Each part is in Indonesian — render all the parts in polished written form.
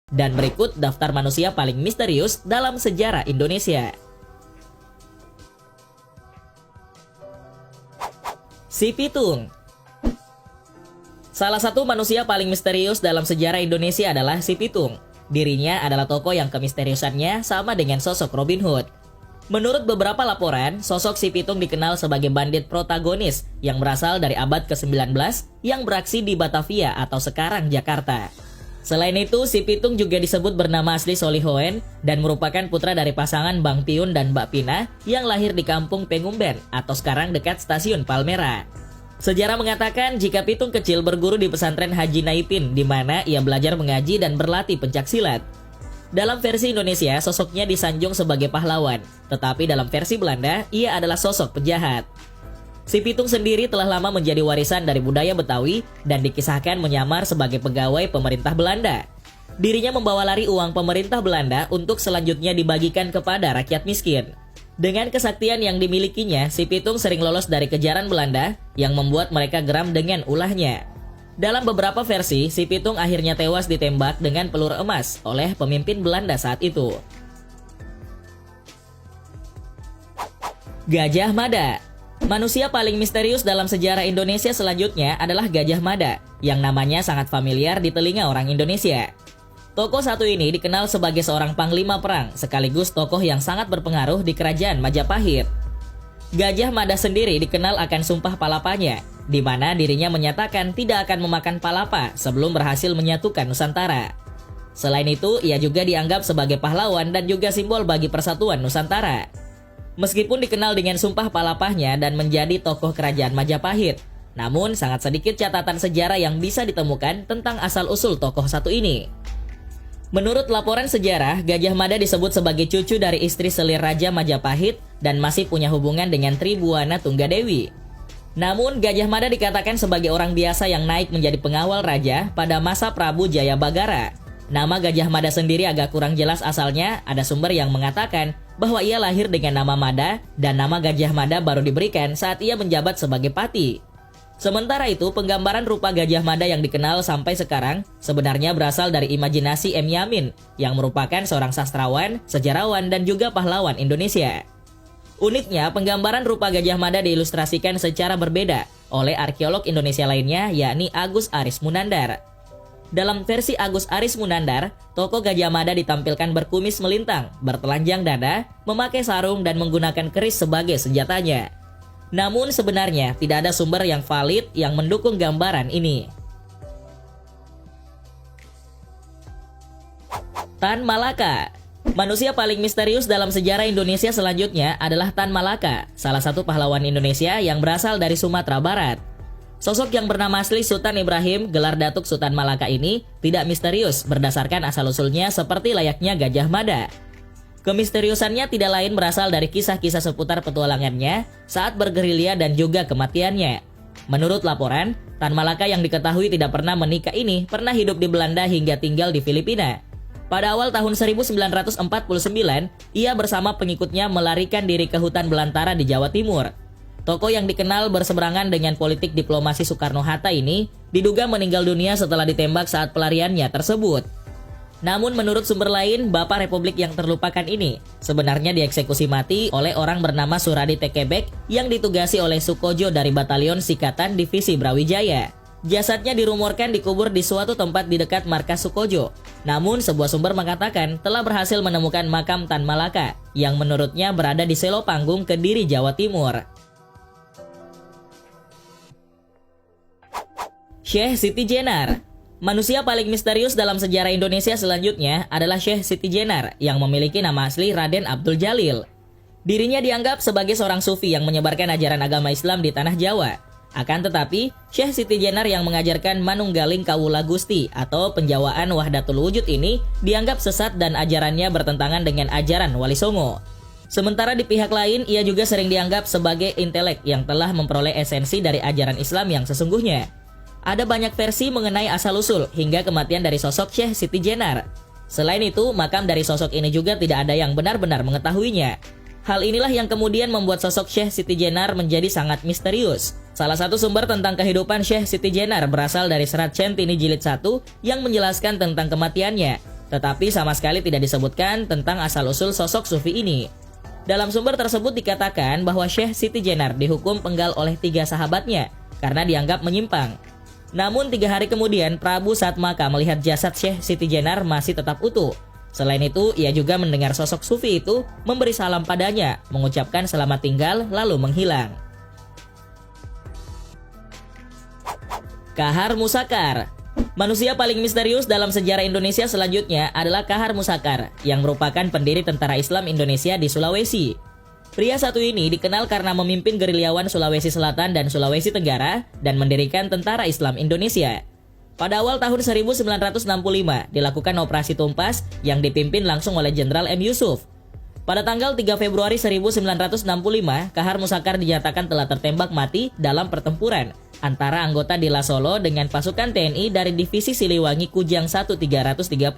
Dan berikut daftar manusia paling misterius dalam sejarah Indonesia. Si Pitung. Salah satu manusia paling misterius dalam sejarah Indonesia adalah Si Pitung. Dirinya adalah tokoh yang kemisteriusannya sama dengan sosok Robin Hood. Menurut beberapa laporan, sosok Si Pitung dikenal sebagai bandit protagonis yang berasal dari abad ke-19 yang beraksi di Batavia atau sekarang Jakarta. Selain itu, Si Pitung juga disebut bernama asli Solihoen dan merupakan putra dari pasangan Bang Piun dan Mbak Pina yang lahir di kampung Pengumben atau sekarang dekat stasiun Palmera. Sejarah mengatakan jika Pitung kecil berguru di pesantren Haji Naipin di mana ia belajar mengaji dan berlatih pencaksilat. Dalam versi Indonesia, sosoknya disanjung sebagai pahlawan, tetapi dalam versi Belanda, ia adalah sosok penjahat. Si Pitung sendiri telah lama menjadi warisan dari budaya Betawi dan dikisahkan menyamar sebagai pegawai pemerintah Belanda. Dirinya membawa lari uang pemerintah Belanda untuk selanjutnya dibagikan kepada rakyat miskin. Dengan kesaktian yang dimilikinya, Si Pitung sering lolos dari kejaran Belanda yang membuat mereka geram dengan ulahnya. Dalam beberapa versi, Si Pitung akhirnya tewas ditembak dengan peluru emas oleh pemimpin Belanda saat itu. Gajah Mada. Manusia paling misterius dalam sejarah Indonesia selanjutnya adalah Gajah Mada, yang namanya sangat familiar di telinga orang Indonesia. Tokoh satu ini dikenal sebagai seorang panglima perang, sekaligus tokoh yang sangat berpengaruh di kerajaan Majapahit. Gajah Mada sendiri dikenal akan sumpah palapanya, di mana dirinya menyatakan tidak akan memakan palapa sebelum berhasil menyatukan Nusantara. Selain itu, ia juga dianggap sebagai pahlawan dan juga simbol bagi persatuan Nusantara. Meskipun dikenal dengan sumpah palapanya dan menjadi tokoh kerajaan Majapahit, namun sangat sedikit catatan sejarah yang bisa ditemukan tentang asal-usul tokoh satu ini. Menurut laporan sejarah, Gajah Mada disebut sebagai cucu dari istri selir Raja Majapahit dan masih punya hubungan dengan Tribuana Tunggadewi. Namun, Gajah Mada dikatakan sebagai orang biasa yang naik menjadi pengawal raja pada masa Prabu Jayabagara. Nama Gajah Mada sendiri agak kurang jelas asalnya, ada sumber yang mengatakan bahwa ia lahir dengan nama Mada dan nama Gajah Mada baru diberikan saat ia menjabat sebagai pati. Sementara itu, penggambaran rupa Gajah Mada yang dikenal sampai sekarang sebenarnya berasal dari imajinasi M. Yamin yang merupakan seorang sastrawan, sejarawan, dan juga pahlawan Indonesia. Uniknya, penggambaran rupa Gajah Mada diilustrasikan secara berbeda oleh arkeolog Indonesia lainnya, yakni Agus Aris Munandar. Dalam versi Agus Aris Munandar, tokoh Gajah Mada ditampilkan berkumis melintang, bertelanjang dada, memakai sarung, dan menggunakan keris sebagai senjatanya. Namun sebenarnya tidak ada sumber yang valid yang mendukung gambaran ini. Tan Malaka. Manusia paling misterius dalam sejarah Indonesia selanjutnya adalah Tan Malaka, salah satu pahlawan Indonesia yang berasal dari Sumatera Barat. Sosok yang bernama asli Sultan Ibrahim, gelar Datuk Sultan Malaka ini tidak misterius berdasarkan asal-usulnya seperti layaknya Gajah Mada. Kemisteriusannya tidak lain berasal dari kisah-kisah seputar petualangannya saat bergerilya dan juga kematiannya. Menurut laporan, Tan Malaka yang diketahui tidak pernah menikah ini pernah hidup di Belanda hingga tinggal di Filipina. Pada awal tahun 1949, ia bersama pengikutnya melarikan diri ke hutan belantara di Jawa Timur. Tokoh yang dikenal berseberangan dengan politik diplomasi Soekarno-Hatta ini diduga meninggal dunia setelah ditembak saat pelariannya tersebut. Namun menurut sumber lain, Bapak Republik yang terlupakan ini sebenarnya dieksekusi mati oleh orang bernama Suradi Tekebek yang ditugasi oleh Sukojo dari Batalion Sikatan Divisi Brawijaya. Jasadnya dirumorkan dikubur di suatu tempat di dekat markas Sukojo. Namun sebuah sumber mengatakan telah berhasil menemukan makam Tan Malaka yang menurutnya berada di Selopanggung, Kediri, Jawa Timur. Syekh Siti Jenar. Manusia paling misterius dalam sejarah Indonesia selanjutnya adalah Syekh Siti Jenar yang memiliki nama asli Raden Abdul Jalil. Dirinya dianggap sebagai seorang sufi yang menyebarkan ajaran agama Islam di tanah Jawa. Akan tetapi, Syekh Siti Jenar yang mengajarkan Manunggaling Kawula Gusti atau penjawaan Wahdatul Wujud ini dianggap sesat dan ajarannya bertentangan dengan ajaran Wali Songo. Sementara di pihak lain, ia juga sering dianggap sebagai intelek yang telah memperoleh esensi dari ajaran Islam yang sesungguhnya. Ada banyak versi mengenai asal-usul hingga kematian dari sosok Syekh Siti Jenar. Selain itu, makam dari sosok ini juga tidak ada yang benar-benar mengetahuinya. Hal inilah yang kemudian membuat sosok Syekh Siti Jenar menjadi sangat misterius. Salah satu sumber tentang kehidupan Syekh Siti Jenar berasal dari Serat Centini Jilid 1 yang menjelaskan tentang kematiannya. Tetapi sama sekali tidak disebutkan tentang asal-usul sosok sufi ini. Dalam sumber tersebut dikatakan bahwa Syekh Siti Jenar dihukum penggal oleh 3 sahabatnya karena dianggap menyimpang. Namun 3 hari kemudian Prabu Satmaka melihat jasad Syekh Siti Jenar masih tetap utuh. Selain itu, ia juga mendengar sosok sufi itu memberi salam padanya, mengucapkan selamat tinggal lalu menghilang. Kahar Musakar. Manusia paling misterius dalam sejarah Indonesia selanjutnya adalah Kahar Musakar, yang merupakan pendiri Tentara Islam Indonesia di Sulawesi. Pria satu ini dikenal karena memimpin gerilyawan Sulawesi Selatan dan Sulawesi Tenggara dan mendirikan Tentara Islam Indonesia. Pada awal tahun 1965, dilakukan operasi Tumpas yang dipimpin langsung oleh Jenderal M. Yusuf. Pada tanggal 3 Februari 1965, Kahar Musakar dinyatakan telah tertembak mati dalam pertempuran antara anggota Dila Solo dengan pasukan TNI dari Divisi Siliwangi Kujang 1330.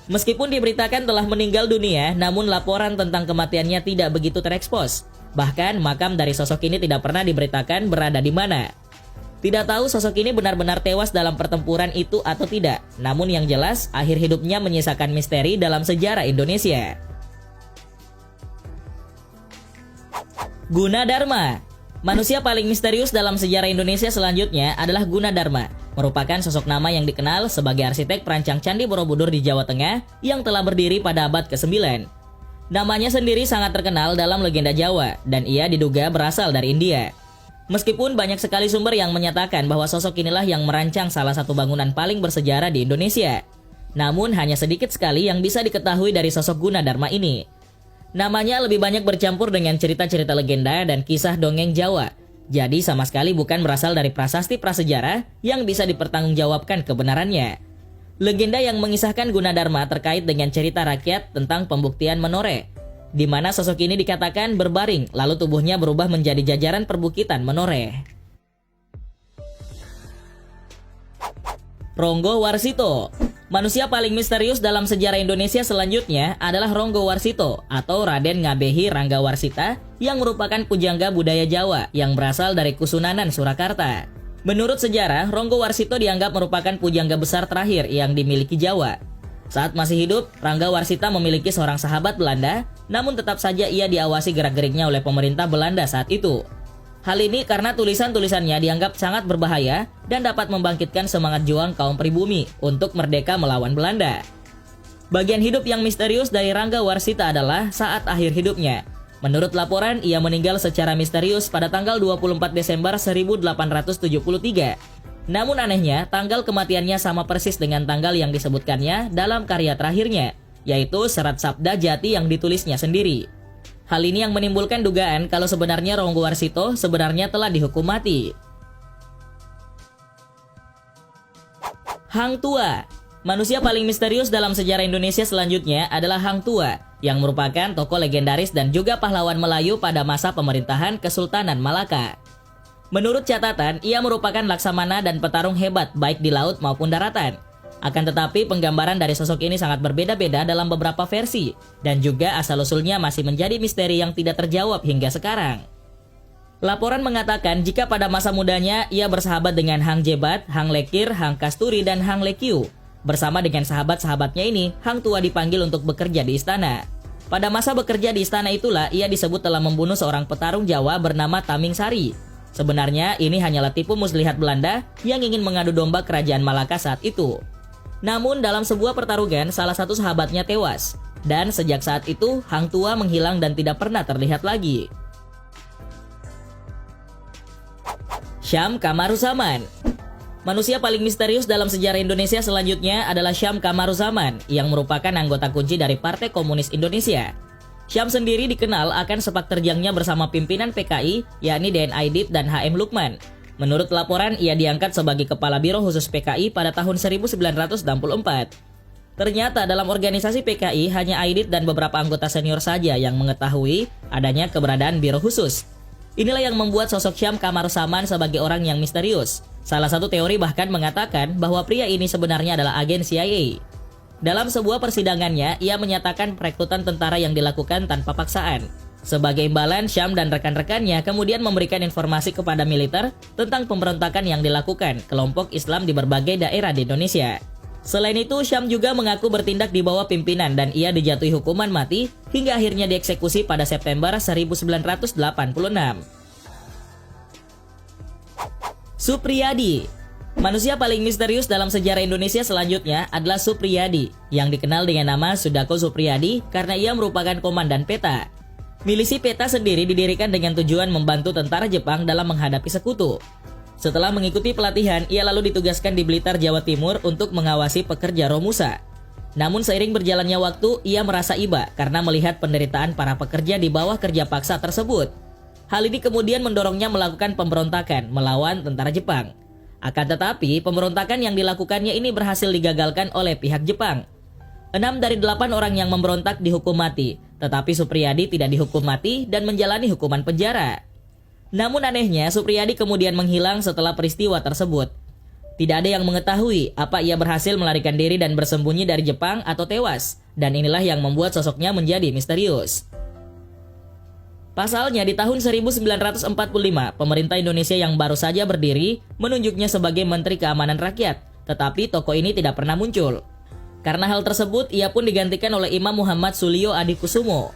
Meskipun diberitakan telah meninggal dunia, namun laporan tentang kematiannya tidak begitu terekspos. Bahkan makam dari sosok ini tidak pernah diberitakan berada di mana. Tidak tahu sosok ini benar-benar tewas dalam pertempuran itu atau tidak. Namun yang jelas, akhir hidupnya menyisakan misteri dalam sejarah Indonesia. Gunadarma. Manusia paling misterius dalam sejarah Indonesia selanjutnya adalah Gunadarma, merupakan sosok nama yang dikenal sebagai arsitek perancang Candi Borobudur di Jawa Tengah yang telah berdiri pada abad ke-9. Namanya sendiri sangat terkenal dalam legenda Jawa, dan ia diduga berasal dari India. Meskipun banyak sekali sumber yang menyatakan bahwa sosok inilah yang merancang salah satu bangunan paling bersejarah di Indonesia. Namun hanya sedikit sekali yang bisa diketahui dari sosok Gunadarma ini. Namanya lebih banyak bercampur dengan cerita-cerita legenda dan kisah dongeng Jawa. Jadi sama sekali bukan berasal dari prasasti prasejarah yang bisa dipertanggungjawabkan kebenarannya. Legenda yang mengisahkan Gunadarma terkait dengan cerita rakyat tentang pembuktian Menoreh, di mana sosok ini dikatakan berbaring, lalu tubuhnya berubah menjadi jajaran perbukitan Menoreh. Ronggo Warsito. Manusia paling misterius dalam sejarah Indonesia selanjutnya adalah Ronggo Warsito atau Raden Ngabehi Ranggawarsita yang merupakan pujangga budaya Jawa yang berasal dari Kusunanan, Surakarta. Menurut sejarah, Ronggo Warsito dianggap merupakan pujangga besar terakhir yang dimiliki Jawa. Saat masih hidup, Ranggawarsita memiliki seorang sahabat Belanda, namun tetap saja ia diawasi gerak-geriknya oleh pemerintah Belanda saat itu. Hal ini karena tulisan-tulisannya dianggap sangat berbahaya dan dapat membangkitkan semangat juang kaum pribumi untuk merdeka melawan Belanda. Bagian hidup yang misterius dari Ranggawarsita adalah saat akhir hidupnya. Menurut laporan, ia meninggal secara misterius pada tanggal 24 Desember 1873. Namun anehnya, tanggal kematiannya sama persis dengan tanggal yang disebutkannya dalam karya terakhirnya, yaitu Serat Sabda Jati yang ditulisnya sendiri. Hal ini yang menimbulkan dugaan kalau sebenarnya Ronggo Warsito sebenarnya telah dihukum mati. Hang Tua. Manusia paling misterius dalam sejarah Indonesia selanjutnya adalah Hang Tua, yang merupakan tokoh legendaris dan juga pahlawan Melayu pada masa pemerintahan Kesultanan Malaka. Menurut catatan, ia merupakan laksamana dan petarung hebat baik di laut maupun daratan. Akan tetapi penggambaran dari sosok ini sangat berbeda-beda dalam beberapa versi, dan juga asal-usulnya masih menjadi misteri yang tidak terjawab hingga sekarang. Laporan mengatakan jika pada masa mudanya ia bersahabat dengan Hang Jebat, Hang Lekir, Hang Kasturi, dan Hang Lekiu. Bersama dengan sahabat-sahabatnya ini, Hang Tua dipanggil untuk bekerja di istana. Pada masa bekerja di istana itulah ia disebut telah membunuh seorang petarung Jawa bernama Taming Sari. Sebenarnya ini hanyalah tipu muslihat Belanda yang ingin mengadu domba kerajaan Malaka saat itu. Namun dalam sebuah pertarungan salah satu sahabatnya tewas, dan sejak saat itu Hang Tua menghilang dan tidak pernah terlihat lagi. Syam Kamaruzaman. Manusia paling misterius dalam sejarah Indonesia selanjutnya adalah Syam Kamaruzaman yang merupakan anggota kunci dari Partai Komunis Indonesia. Syam sendiri dikenal akan sepak terjangnya bersama pimpinan PKI yakni DN Aidit dan HM Lukman. Menurut laporan, ia diangkat sebagai Kepala Biro Khusus PKI pada tahun 1964. Ternyata dalam organisasi PKI hanya Aidit dan beberapa anggota senior saja yang mengetahui adanya keberadaan Biro Khusus. Inilah yang membuat sosok Syam Kamaruzaman sebagai orang yang misterius. Salah satu teori bahkan mengatakan bahwa pria ini sebenarnya adalah agen CIA. Dalam sebuah persidangannya, ia menyatakan perekrutan tentara yang dilakukan tanpa paksaan. Sebagai imbalan, Syam dan rekan-rekannya kemudian memberikan informasi kepada militer tentang pemberontakan yang dilakukan kelompok Islam di berbagai daerah di Indonesia. Selain itu, Syam juga mengaku bertindak di bawah pimpinan dan ia dijatuhi hukuman mati hingga akhirnya dieksekusi pada September 1986. Supriyadi. Manusia paling misterius dalam sejarah Indonesia selanjutnya adalah Supriyadi, yang dikenal dengan nama Sudako Supriyadi karena ia merupakan komandan PETA. Milisi PETA sendiri didirikan dengan tujuan membantu tentara Jepang dalam menghadapi sekutu. Setelah mengikuti pelatihan, ia lalu ditugaskan di Blitar, Jawa Timur untuk mengawasi pekerja Romusa. Namun seiring berjalannya waktu, ia merasa iba karena melihat penderitaan para pekerja di bawah kerja paksa tersebut. Hal ini kemudian mendorongnya melakukan pemberontakan melawan tentara Jepang. Akan tetapi, pemberontakan yang dilakukannya ini berhasil digagalkan oleh pihak Jepang. 6 dari 8 orang yang memberontak dihukum mati, tetapi Supriyadi tidak dihukum mati dan menjalani hukuman penjara. Namun anehnya, Supriyadi kemudian menghilang setelah peristiwa tersebut. Tidak ada yang mengetahui apa ia berhasil melarikan diri dan bersembunyi dari Jepang atau tewas, dan inilah yang membuat sosoknya menjadi misterius. Pasalnya, di tahun 1945, pemerintah Indonesia yang baru saja berdiri menunjuknya sebagai Menteri Keamanan Rakyat, tetapi tokoh ini tidak pernah muncul. Karena hal tersebut, ia pun digantikan oleh Imam Muhammad Sulio Adikusumo.